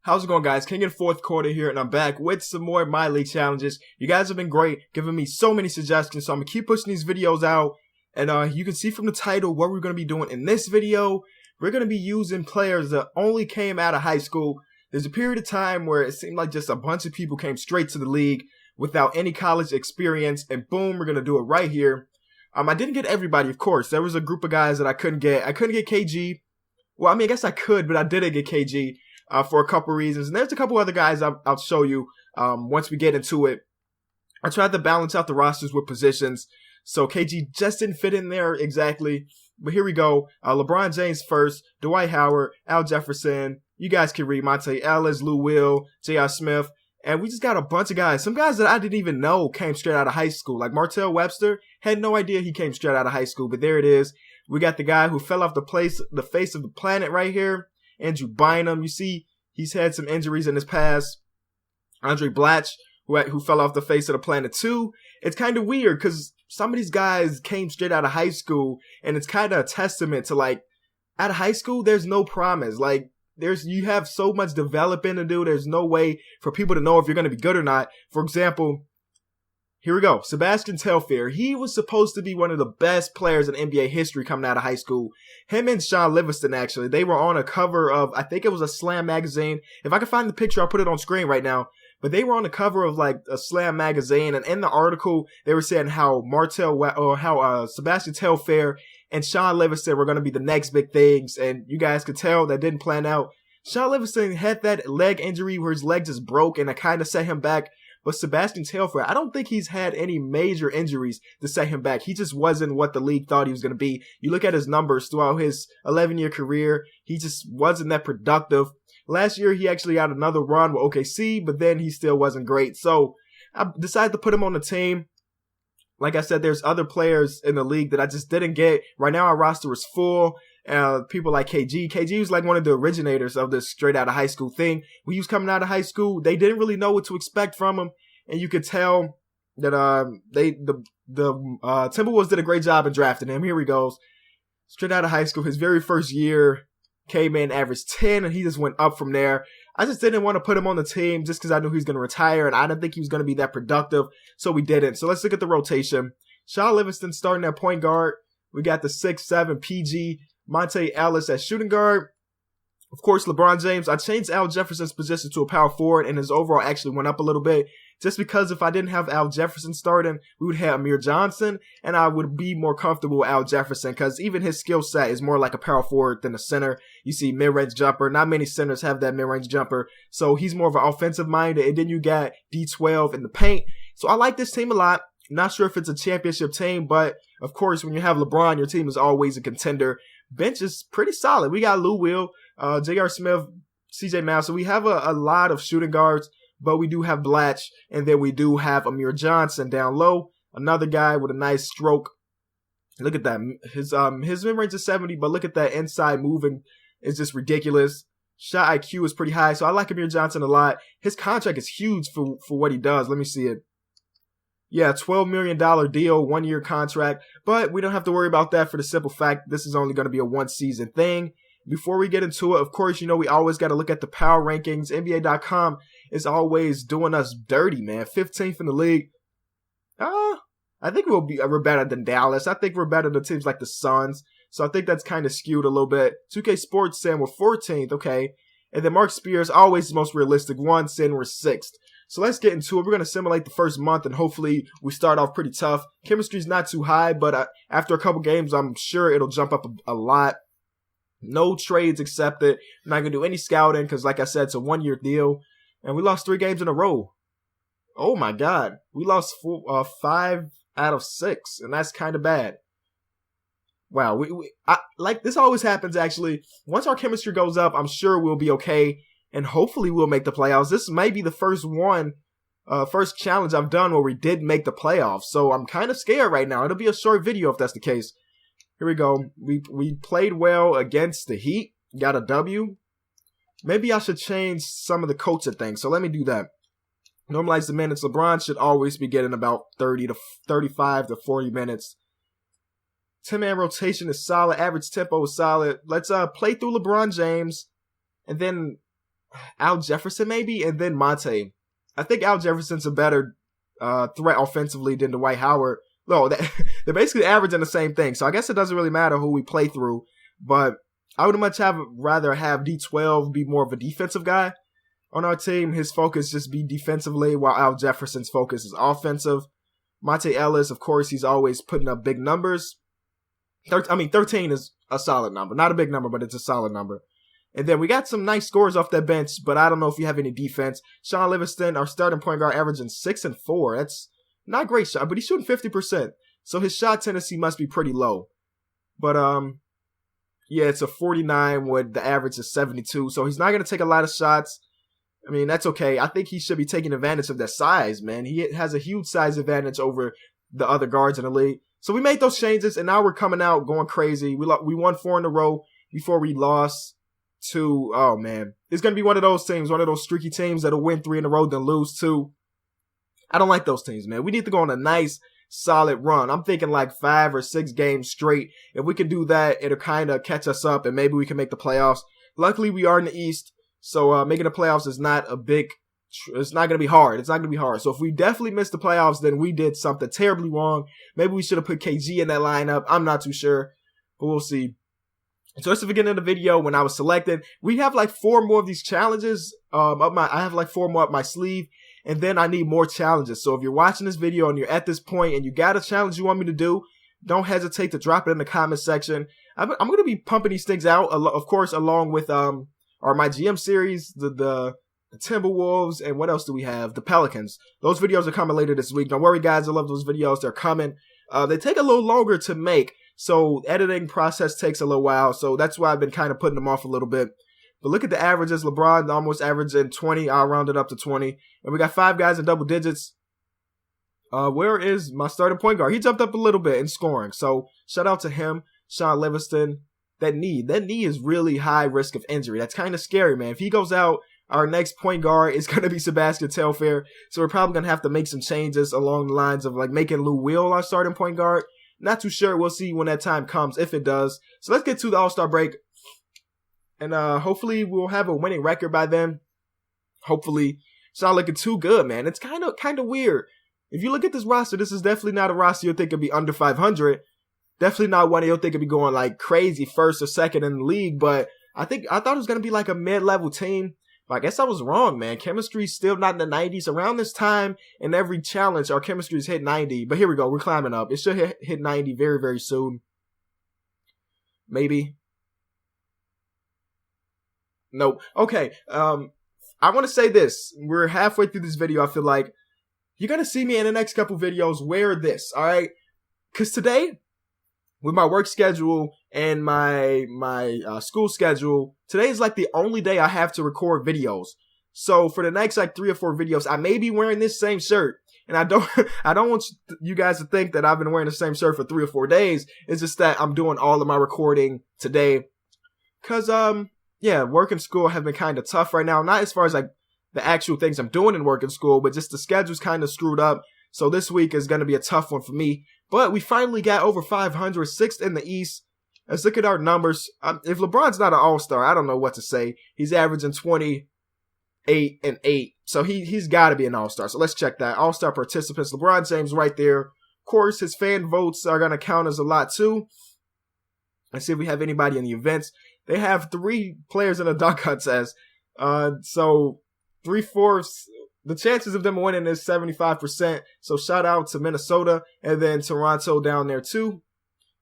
How's it going, guys? King in fourth quarter here, and I'm back with some more MyLeague challenges. You guys have been great, giving me so many suggestions, so I'm going to keep pushing these videos out. And you can see from the title what we're going to be doing in this video. We're going to be using players that only came out of high school. There's a period of time where it seemed like just a bunch of people came straight to the league without any college experience, and boom, we're going to do it right here. I didn't get everybody, of course. There was a group of guys that I couldn't get. I couldn't get KG. Well, I mean, I guess I could, but I didn't get KG. For a couple reasons, and there's a couple other guys I'll show you once we get into it. I tried to balance out the rosters with positions, so KG just didn't fit in there exactly. But here we go. LeBron James first, Dwight Howard, Al Jefferson. You guys can read Monte Ellis, Lou Will, J.R. Smith, and we just got a bunch of guys. Some guys that I didn't even know came straight out of high school, like Martell Webster. Had no idea he came straight out of high school, but there it is. We got the guy who fell off the face of the planet right here. Andrew Bynum, you see, he's had some injuries in his past. Andre Blatch, who fell off the face of the planet too. It's kind of weird because some of these guys came straight out of high school, and it's kind of a testament to, like, out of high school, there's no promise. Like, you have so much developing to do. There's no way for people to know if you're going to be good or not. For example, here we go. Sebastian Telfair. He was supposed to be one of the best players in NBA history coming out of high school. Him and Shaun Livingston, actually. They were on a cover of, I think it was a Slam magazine. If I can find the picture, I'll put it on screen right now. But they were on the cover of, like, a Slam magazine. And in the article, they were saying how Sebastian Telfair and Shaun Livingston were going to be the next big things. And you guys could tell that didn't plan out. Shaun Livingston had that leg injury where his leg just broke, and it kind of set him back. But Sebastian Telfair, I don't think he's had any major injuries to set him back. He just wasn't what the league thought he was going to be. You look at his numbers throughout his 11-year career, he just wasn't that productive. Last year, he actually had another run with OKC, but then he still wasn't great. So I decided to put him on the team. Like I said, there's other players in the league that I just didn't get. Right now, our roster is full. People like KG. KG was like one of the originators of this straight out of high school thing. When he was coming out of high school, they didn't really know what to expect from him, and you could tell that the Timberwolves did a great job in drafting him. Here he goes, straight out of high school. His very first year came in, averaged 10, and he just went up from there. I just didn't want to put him on the team just because I knew he was going to retire, and I didn't think he was going to be that productive, so we didn't. So let's look at the rotation. Shaun Livingston starting at point guard. We got the 6'7" PG. Monte Ellis at shooting guard. Of course, LeBron James. I changed Al Jefferson's position to a power forward, and his overall actually went up a little bit. Just because if I didn't have Al Jefferson starting, we would have Amir Johnson, and I would be more comfortable with Al Jefferson because even his skill set is more like a power forward than a center. You see mid-range jumper. Not many centers have that mid-range jumper, so he's more of an offensive minded. And then you got D12 in the paint. So I like this team a lot. Not sure if it's a championship team, but of course, when you have LeBron, your team is always a contender. Bench is pretty solid. We got Lou Will, J.R. Smith, C.J. Mouse. So we have a lot of shooting guards, but we do have Blatch, and then we do have Amir Johnson down low. Another guy with a nice stroke. Look at that. His mid-range is 70, but look at that inside moving. It's just ridiculous. Shot IQ is pretty high, so I like Amir Johnson a lot. His contract is huge for what he does. Let me see it. Yeah, $12 million deal, 1-year contract, but we don't have to worry about that for the simple fact this is only going to be a one-season thing. Before we get into it, of course, you know we always got to look at the power rankings. NBA.com is always doing us dirty, man. 15th in the league. I think we're better than Dallas. I think we're better than teams like the Suns, so I think that's kind of skewed a little bit. 2K Sports saying we're 14th, okay. And then Mark Spears, always the most realistic one, saying we're 6th. So let's get into it. We're going to simulate the first month, and hopefully we start off pretty tough. Chemistry's not too high, but after a couple games, I'm sure it'll jump up a lot. No trades accepted. I'm not going to do any scouting because, like I said, it's a 1-year deal. And we lost 3 games in a row. Oh, my God. We lost 5 out of 6, and that's kind of bad. Wow. Like this always happens, actually. Once our chemistry goes up, I'm sure we'll be okay. And hopefully we'll make the playoffs. This may be the first challenge I've done where we did make the playoffs. So I'm kind of scared right now. It'll be a short video if that's the case. Here we go. We played well against the Heat. Got a W. Maybe I should change some of the coaching things. So let me do that. Normalize the minutes. LeBron should always be getting about 30 to 35 to 40 minutes. 10-man rotation is solid. Average tempo is solid. Let's play through LeBron James. And then Al Jefferson maybe, and then Monte. I think Al Jefferson's a better threat offensively than Dwight Howard. No, they're basically averaging the same thing. So I guess it doesn't really matter who we play through. But I would rather have D12 be more of a defensive guy on our team. His focus just be defensively, while Al Jefferson's focus is offensive. Monte Ellis, of course, he's always putting up big numbers. 13 is a solid number. Not a big number, but it's a solid number. And then we got some nice scores off that bench, but I don't know if you have any defense. Shaun Livingston, our starting point guard, averaging 6 and 4. That's not a great shot, but he's shooting 50%. So his shot tendency must be pretty low. But, yeah, it's a 49 with the average is 72. So he's not going to take a lot of shots. I mean, that's okay. I think he should be taking advantage of that size, man. He has a huge size advantage over the other guards in the league. So we made those changes, and now we're coming out going crazy. We won 4 in a row before we lost to, oh, man. It's going to be one of those teams, one of those streaky teams that'll win 3 in a row, then lose 2. I don't like those teams, man. We need to go on a nice, solid run. I'm thinking like 5 or 6 games straight. If we can do that, it'll kind of catch us up, and maybe we can make the playoffs. Luckily, we are in the East. So making the playoffs is not it's not going to be hard. It's not going to be hard. So if we definitely missed the playoffs, then we did something terribly wrong. Maybe we should have put KG in that lineup. I'm not too sure, but we'll see. So that's the beginning of the video when I was selected. We have like 4 more of these challenges I have like 4 more up my sleeve, and then I need more challenges. So if you're watching this video and you're at this point and you got a challenge you want me to do, don't hesitate to drop it in the comment section. I'm going to be pumping these things out, of course, along with my GM series, the Timberwolves, and what else do we have? The Pelicans. Those videos are coming later this week. Don't worry, guys. I love those videos. They're coming. They take a little longer to make, so editing process takes a little while. So that's why I've been kind of putting them off a little bit. But look at the averages. LeBron almost averaging 20. I'll round it up to 20. And we got 5 guys in double digits. Where is my starting point guard? He jumped up a little bit in scoring. So shout out to him, Shaun Livingston. That knee is really high risk of injury. That's kind of scary, man. If he goes out, our next point guard is going to be Sebastian Telfair. So we're probably going to have to make some changes along the lines of like making Lou Will our starting point guard. Not too sure. We'll see when that time comes, if it does. So let's get to the All-Star break. And hopefully we'll have a winning record by then. Hopefully. It's not looking too good, man. It's kind of weird. If you look at this roster, this is definitely not a roster you'll think could be under 500. Definitely not one you'll think could be going like crazy first or second in the league. But I thought it was going to be like a mid-level team. But I guess I was wrong, man. Chemistry's still not in the 90s. Around this time, in every challenge, our chemistry's hit 90. But here we go. We're climbing up. It should hit 90 very, very soon. Maybe. Nope. Okay. I want to say this. We're halfway through this video. I feel like you're going to see me in the next couple videos wear this, all right? Because today, with my work schedule and my school schedule, today is like the only day I have to record videos. So for the next like 3 or 4 videos, I may be wearing this same shirt. And I don't want you guys to think that I've been wearing the same shirt for 3 or 4 days. It's just that I'm doing all of my recording today. Cause, yeah, work and school have been kind of tough right now. Not as far as like the actual things I'm doing in work and school, but just the schedule's kind of screwed up. So this week is going to be a tough one for me. But we finally got over 500, 6th in the East. Let's look at our numbers. If LeBron's not an all-star, I don't know what to say. He's averaging 28 and 8. So he's got to be an all-star. So let's check that. All-star participants. LeBron James right there. Of course, his fan votes are going to count as a lot too. Let's see if we have anybody in the events. They have 3 players in the dunk contest. So 3/4. The chances of them winning is 75%. So shout out to Minnesota and then Toronto down there too.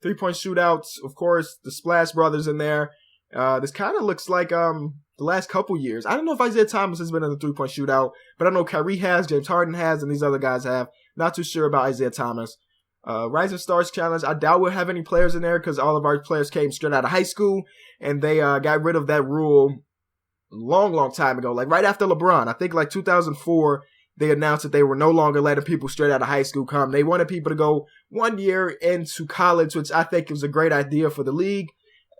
3-point shootouts, of course, the Splash Brothers in there. This kind of looks like the last couple years. I don't know if Isaiah Thomas has been in the 3-point shootout, but I know Kyrie has, James Harden has, and these other guys have. Not too sure about Isaiah Thomas. Rising Stars Challenge. I doubt we'll have any players in there because all of our players came straight out of high school, and they got rid of that rule long time ago, like right after LeBron. I think like 2004, they announced that they were no longer letting people straight out of high school come. They wanted people to go 1 year into college, which I think was a great idea for the league.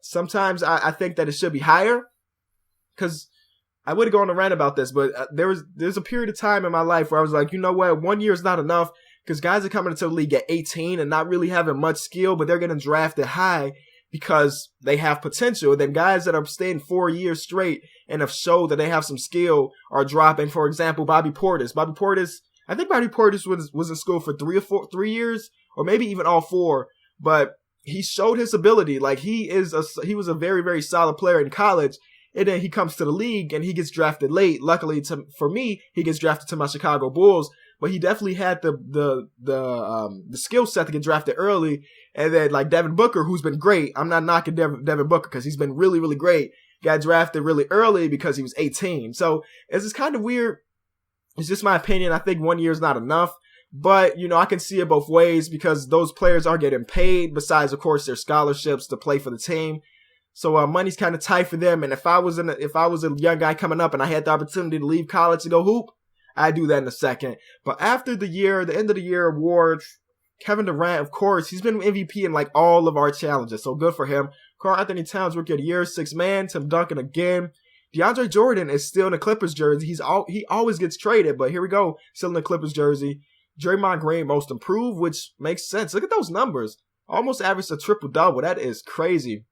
Sometimes I think that it should be higher, because I would have gone on a rant about this, but there's a period of time in my life where I was like, you know what, 1 year is not enough, because guys are coming into the league at 18 and not really having much skill, but they're getting drafted high because they have potential. Then guys that are staying 4 years straight and have showed that they have some skill are dropping. For example, Bobby Portis. I think Bobby Portis was in school for 3 years, or maybe even all 4. But he showed his ability. Like he was a very, very solid player in college. And then he comes to the league and he gets drafted late. Luckily for me, he gets drafted to my Chicago Bulls. But he definitely had the skill set to get drafted early. And then like Devin Booker, who's been great. I'm not knocking Devin Booker because he's been really, really great. Got drafted really early because he was 18. So it's just kind of weird. It's just my opinion. I think 1 year is not enough. But, you know, I can see it both ways because those players are getting paid besides, of course, their scholarships to play for the team. So money's kind of tight for them. And if I was a young guy coming up and I had the opportunity to leave college to go hoop, I'd do that in a second. But after the end of the year awards, Kevin Durant, of course, he's been MVP in like all of our challenges. So good for him. Karl Anthony Towns, Rookie of the Year, 6th man. Tim Duncan again. DeAndre Jordan is still in the Clippers jersey. He always gets traded, but here we go. Still in the Clippers jersey. Draymond Green, most improved, which makes sense. Look at those numbers. Almost averaged a triple-double. That is crazy.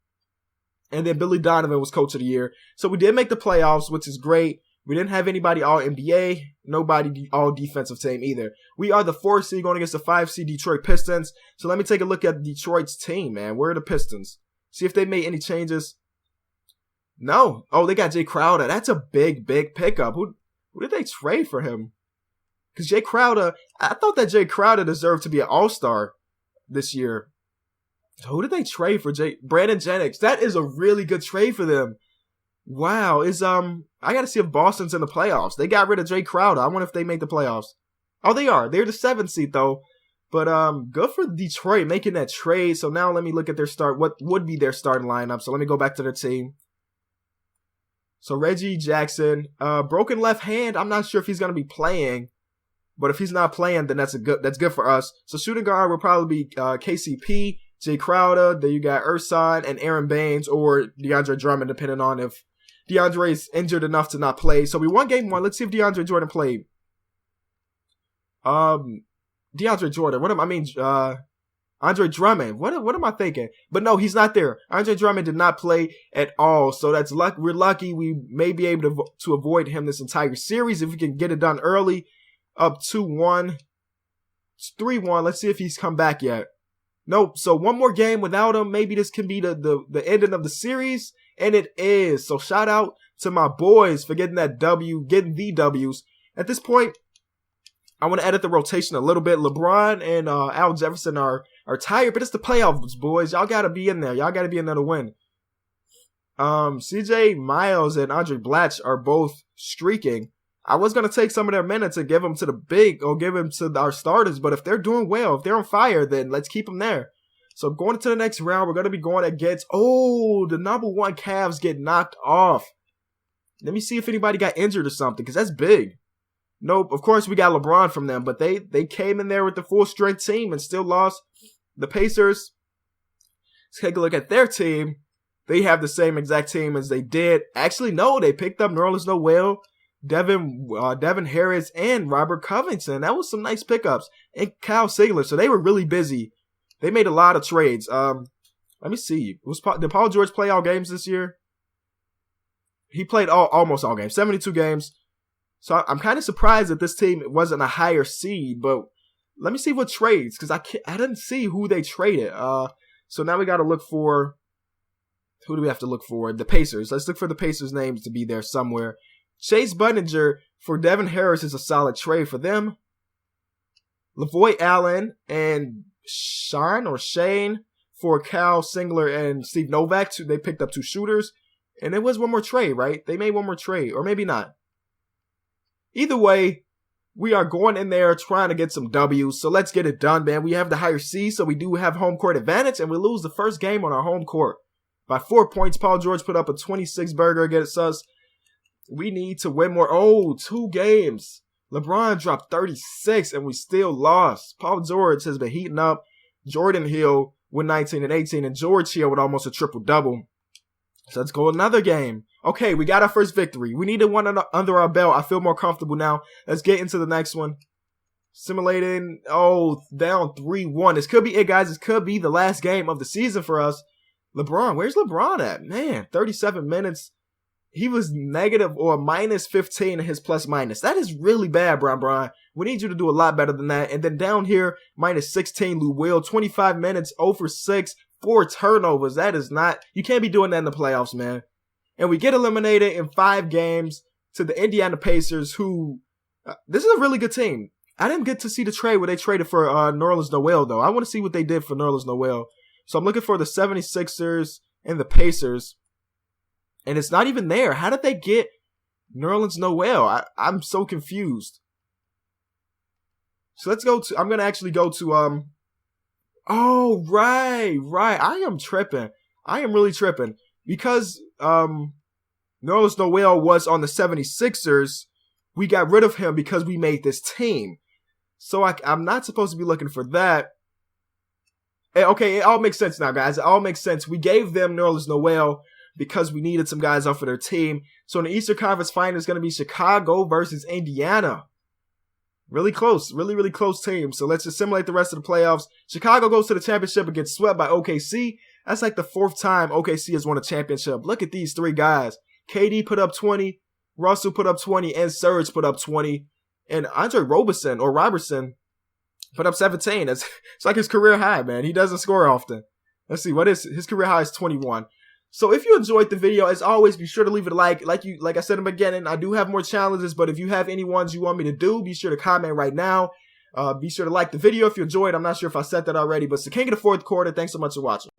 And then Billy Donovan was Coach of the Year. So we did make the playoffs, which is great. We didn't have anybody all-NBA, nobody all-defensive team either. We are the 4th seed going against the 5 seed Detroit Pistons. So let me take a look at Detroit's team, man. Where are the Pistons? See if they made any changes. No. Oh, they got Jay Crowder. That's a big, big pickup. Who did they trade for him? Because Jay Crowder, I thought that Jay Crowder deserved to be an all-star this year. So who did they trade for? Brandon Jennings. That is a really good trade for them. Wow. I got to see if Boston's in the playoffs. They got rid of Jay Crowder. I wonder if they made the playoffs. Oh, they are. They're the 7th seed, though. But good for Detroit making that trade. So now let me look at what would be their starting lineup. So let me go back to their team. So Reggie Jackson, broken left hand. I'm not sure if he's going to be playing. But if he's not playing, then that's good for us. So shooting guard will probably be KCP, Jay Crowder. Then you got Ersan and Aaron Baines or DeAndre Drummond, depending on if DeAndre is injured enough to not play. So we won game 1. Let's see if DeAndre Jordan played. DeAndre Jordan. Andre Drummond. What am I thinking? But no, he's not there. Andre Drummond did not play at all. So that's we're lucky. We may be able to avoid him this entire series if we can get it done early. Up 2-1. It's 3-1. Let's see if he's come back yet. Nope. So one more game without him. Maybe this can be the ending of the series. And it is. So shout out to my boys for getting the W's. At this point, I want to edit the rotation a little bit. LeBron and Al Jefferson are tired, but it's the playoffs, boys. Y'all got to be in there. Y'all got to be in there to win. CJ Miles and Andre Blatch are both streaking. I was going to take some of their minutes and give them to give them to our starters, but if they're doing well, if they're on fire, then let's keep them there. So going into the next round, we're going to be going against, the number 1 Cavs get knocked off. Let me see if anybody got injured or something, because that's big. Nope, of course we got LeBron from them, but they came in there with the full-strength team and still lost. The Pacers, let's take a look at their team. They have the same exact team as they did. Actually, no, they picked up Nerlens Noel, Devin Harris, and Robert Covington. That was some nice pickups. And Kyle Sigler, so they were really busy. They made a lot of trades. Let me see. Did Paul George play all games this year? He played almost all games, 72 games. So I'm kind of surprised that this team wasn't a higher seed, but let me see what trades, because I didn't see who they traded. So now we got to look for, who do we have to look for? The Pacers. Let's look for the Pacers' names to be there somewhere. Chase Budinger for Devin Harris is a solid trade for them. LaVoy Allen and Shane for Kyle Singler and Steve Novak. They picked up 2 shooters. And there was one more trade, right? They made one more trade, or maybe not. Either way, we are going in there trying to get some W's. So let's get it done, man. We have the higher seed, so we do have home court advantage, and we lose the first game on our home court. By 4 points, Paul George put up a 26-burger against us. We need to win more. 2 games. LeBron dropped 36, and we still lost. Paul George has been heating up. Jordan Hill with 19 and 18, and George Hill with almost a triple-double. So let's go another game. Okay, we got our first victory. We needed one under our belt. I feel more comfortable now. Let's get into the next one. Simulating. Down 3-1. This could be it, guys. This could be the last game of the season for us. LeBron. Where's LeBron at? Man, 37 minutes. he was negative or minus 15 in his plus minus. That is really bad, Brian. We need you to do a lot better than that. And then down here, minus 16, Lou Will, 25 minutes, 0 for 6, 4 turnovers. That is not, you can't be doing that in the playoffs, man. And we get eliminated in 5 games to the Indiana Pacers, who, this is a really good team. I didn't get to see the trade where they traded for Nerlens Noel, though. I want to see what they did for Nerlens Noel. So I'm looking for the 76ers and the Pacers. And it's not even there. How did they get Nerlens Noel? I'm so confused. So let's go to, I'm going to actually go to, oh, right. I am tripping. I am really tripping. Because, Nerlens Noel was on the 76ers, we got rid of him because we made this team. So I'm not supposed to be looking for that. Okay, it all makes sense now, guys. It all makes sense. We gave them Nerlens Noel because we needed some guys off of their team. So in the Eastern Conference Final, it's going to be Chicago versus Indiana. Really close. Really close team. So let's just simulate the rest of the playoffs. Chicago goes to the championship and gets swept by OKC. That's like the 4th time OKC has won a championship. Look at these 3 guys. KD put up 20. Russell put up 20. And Serge put up 20. And Andre Roberson put up 17. It's like his career high, man. He doesn't score often. Let's see. What is his career high is 21. So if you enjoyed the video, as always, be sure to leave it a like. Like I said in the beginning, I do have more challenges, but if you have any ones you want me to do, be sure to comment right now. Be sure to like the video if you enjoyed. I'm not sure if I said that already, but it's the king of the 4th quarter. Thanks so much for watching.